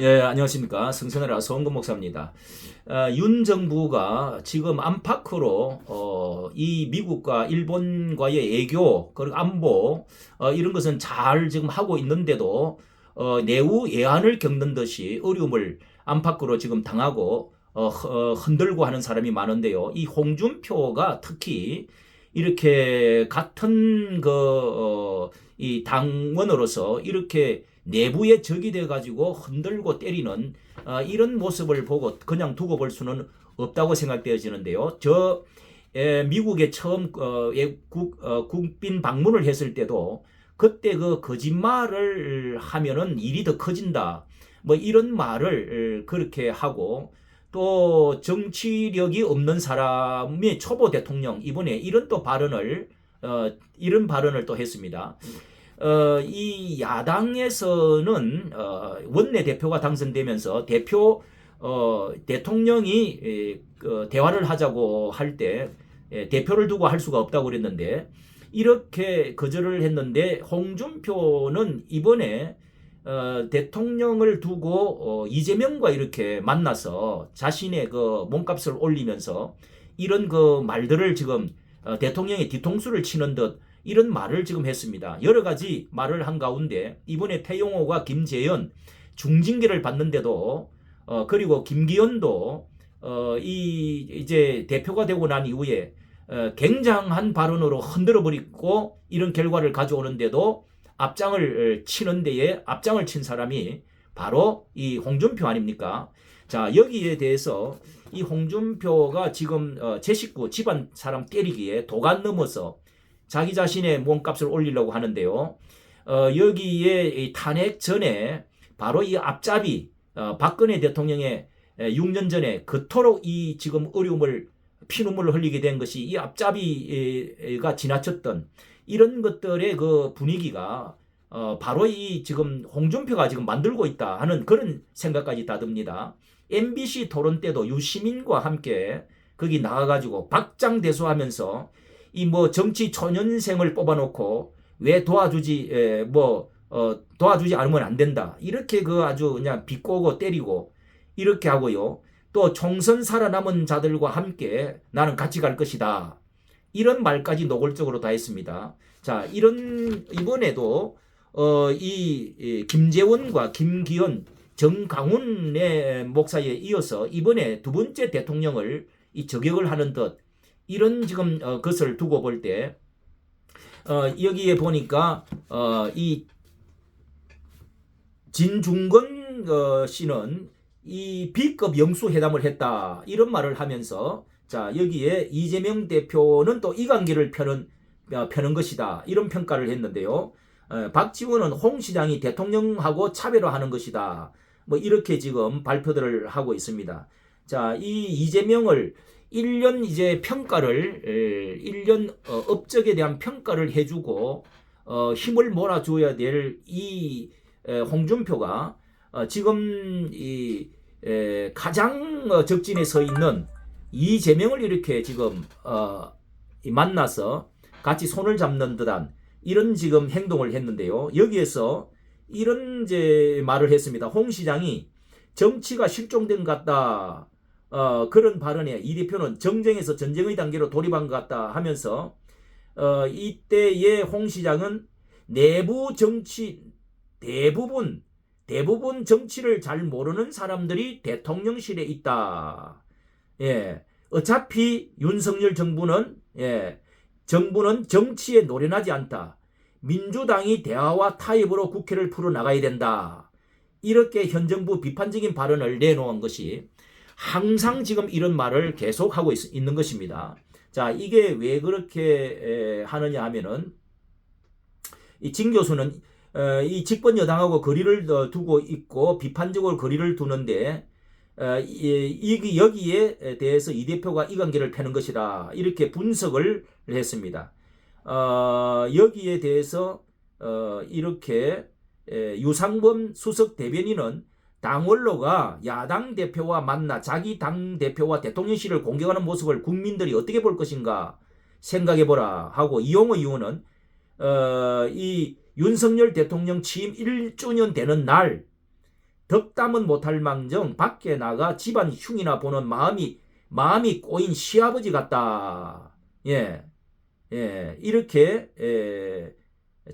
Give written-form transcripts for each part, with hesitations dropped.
예, 안녕하십니까. 성선해라 서원근 목사입니다. 윤 정부가 지금 안팎으로 이 미국과 일본과의 외교 그리고 안보 이런 것은 잘 지금 하고 있는데도 내후 예한을 겪는 듯이 어려움을 안팎으로 지금 당하고 흔들고 하는 사람이 많은데요. 이 홍준표가 특히 이렇게 같은 이 당원으로서 이렇게 내부에 적이 돼 가지고 흔들고 때리는 이런 모습을 보고 그냥 두고 볼 수는 없다고 생각되어지는데요. 미국에 처음 국빈 방문을 했을 때도 그때 그 거짓말을 하면은 일이 더 커진다. 뭐 이런 말을 그렇게 하고 또 정치력이 없는 사람의 초보 대통령 이번에 이런 발언을 또 했습니다. 이 야당에서는 원내 대표가 당선되면서 대통령이 대화를 하자고 할 때 대표를 두고 할 수가 없다고 그랬는데 이렇게 거절을 했는데 홍준표는 이번에 대통령을 두고 이재명과 이렇게 만나서 자신의 그 몸값을 올리면서 이런 그 말들을 지금 대통령의 뒤통수를 치는 듯 이런 말을 지금 했습니다. 여러 가지 말을 한 가운데 이번에 태용호가 김재현 중징계를 받는데도 그리고 김기현도 이제 대표가 되고 난 이후에 굉장한 발언으로 흔들어 버리고 이런 결과를 가져오는데도 앞장을 치는 데에 앞장을 친 사람이 바로 이 홍준표 아닙니까? 자, 여기에 대해서 이 홍준표가 지금 제 식구 집안 사람 때리기에 도간 넘어서 자기 자신의 몸값을 올리려고 하는데요. 여기에 이 탄핵 전에 바로 이 앞잡이 박근혜 대통령의 6년 전에 그토록 이 지금 어려움을 피눈물을 흘리게 된 것이 이 앞잡이가 지나쳤던 이런 것들의 그 분위기가 바로 이 지금 홍준표가 지금 만들고 있다 하는 그런 생각까지 다 듭니다. MBC 토론 때도 유시민과 함께 거기 나가가지고 박장대소하면서 이 뭐 정치 초년생을 뽑아놓고 왜 도와주지 않으면 안 된다 이렇게 그 아주 그냥 비꼬고 때리고 이렇게 하고요. 또 총선 살아남은 자들과 함께 나는 같이 갈 것이다. 이런 말까지 노골적으로 다 했습니다. 자, 이번에도 이 김재원과 김기현, 정강훈의 목사에 이어서 이번에 두 번째 대통령을 이 저격을 하는 듯 이런 지금 것을 두고 볼 때 여기에 보니까 이 진중권 씨는 이 B급 영수회담을 했다 이런 말을 하면서 자 여기에 이재명 대표는 또 이관계를 펴는 것이다 이런 평가를 했는데요. 박지원은 홍 시장이 대통령하고 차별화하는 것이다 뭐 이렇게 지금 발표들을 하고 있습니다. 자, 이 이재명을 1년 이제 평가를 1년 업적에 대한 평가를 해주고 힘을 몰아줘야 될 이 홍준표가 지금 이 가장 적진에 서 있는 이재명을 이렇게 지금 만나서 같이 손을 잡는 듯한 이런 지금 행동을 했는데요. 여기에서 이런 이제 말을 했습니다. 홍 시장이 정치가 실종된 것 같다. 그런 발언에 이 대표는 정쟁에서 전쟁의 단계로 돌입한 것 같다 하면서 이때의 홍 시장은 내부 정치 대부분 정치를 잘 모르는 사람들이 대통령실에 있다. 예. 어차피 윤석열 정부는 정치에 노련하지 않다. 민주당이 대화와 타협으로 국회를 풀어나가야 된다. 이렇게 현 정부 비판적인 발언을 내놓은 것이 항상 지금 이런 말을 계속하고 있는 것입니다. 자, 이게 왜 그렇게 하느냐 하면은 이 진 교수는 이 집권 여당하고 거리를 두고 있고 비판적으로 거리를 두는데 여기에 대해서 이 대표가 이 관계를 펴는 것이다 이렇게 분석을 했습니다. 여기에 대해서 이렇게 유상범 수석 대변인은 당 원로가 야당 대표와 만나 자기 당 대표와 대통령실을 공격하는 모습을 국민들이 어떻게 볼 것인가 생각해보라 하고 이용호 의원은 이 윤석열 대통령 취임 1주년 되는 날 덕담은 못할 망정 밖에 나가 집안 흉이나 보는 마음이 꼬인 시아버지 같다. 예, 예, 이렇게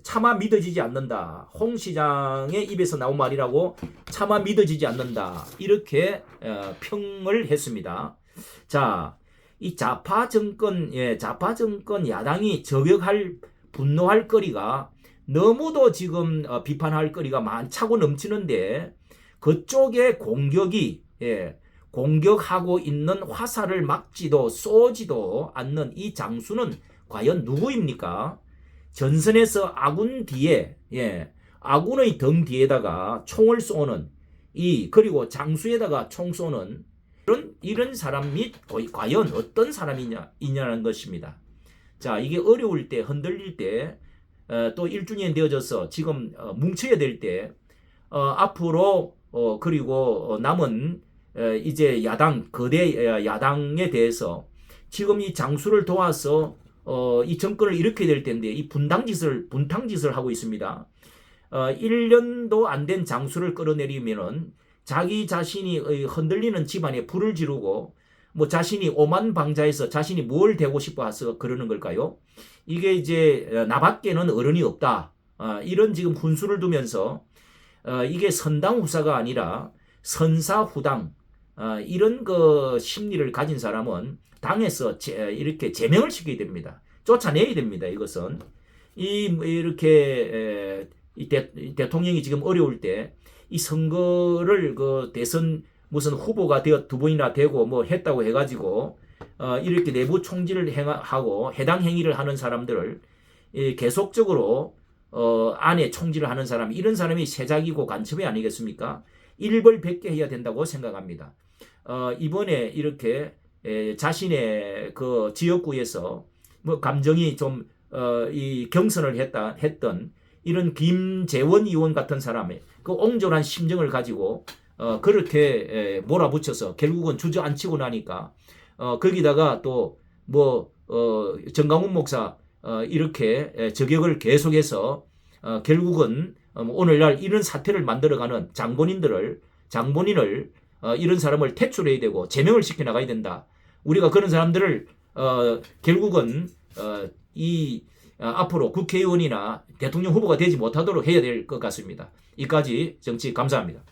차마 믿어지지 않는다. 홍 시장의 입에서 나온 말이라고 차마 믿어지지 않는다. 이렇게 평을 했습니다. 자, 이 좌파 정권 야당이 저격할 분노할 거리가 너무도 지금 비판할 거리가 차고 넘치는데 그쪽에 공격하고 있는 화살을 막지도 쏘지도 않는 이 장수는 과연 누구입니까? 전선에서 아군 뒤에 아군의 등 뒤에다가 총을 쏘는 그리고 장수에다가 총 쏘는 이런 사람이 과연 어떤 사람이냐는 것입니다. 자, 이게 어려울 때 흔들릴 때 또 1주년 되어져서 지금 뭉쳐야 될 때 앞으로 그리고 남은 이제 거대 야당에 대해서 지금 이 장수를 도와서 이 정권을 일으켜야 될 텐데 이 분탕짓을 하고 있습니다. 1년도 안 된 장수를 끌어내리면은 자기 자신이 흔들리는 집안에 불을 지르고 뭐 자신이 오만방자해서 자신이 뭘 되고 싶어 해서 그러는 걸까요? 이게 이제 나밖에는 어른이 없다. 이런 지금 훈수를 두면서 이게 선당후사가 아니라 선사후당 이런 그 심리를 가진 사람은 당에서 이렇게 제명을 시켜야 됩니다. 쫓아내야 됩니다. 이것은 이렇게 대통령이 지금 어려울 때 이 선거를 그 대선 무슨 후보가 되어 2번이나 되고 뭐 했다고 해가지고 이렇게 내부 총질을 하고 해당 행위를 하는 사람들을 계속적으로 안에 총질을 하는 사람 이런 사람이 세작이고 간첩이 아니겠습니까? 일벌백계 해야 된다고 생각합니다. 이번에 이렇게 자신의 그 지역구에서 뭐 감정이 좀 이 경선을 했던 이런 김재원 의원 같은 사람의 그 옹졸한 심정을 가지고 그렇게 몰아붙여서 결국은 주저앉히고 나니까 거기다가 또 뭐 정강훈 목사 이렇게 저격을 계속해서 결국은 오늘날 이런 사태를 만들어가는 장본인을 이런 사람을 퇴출해야 되고 제명을 시켜 나가야 된다. 우리가 그런 사람들을 결국은 앞으로 국회의원이나 대통령 후보가 되지 못하도록 해야 될 것 같습니다. 이까지 정치 감사합니다.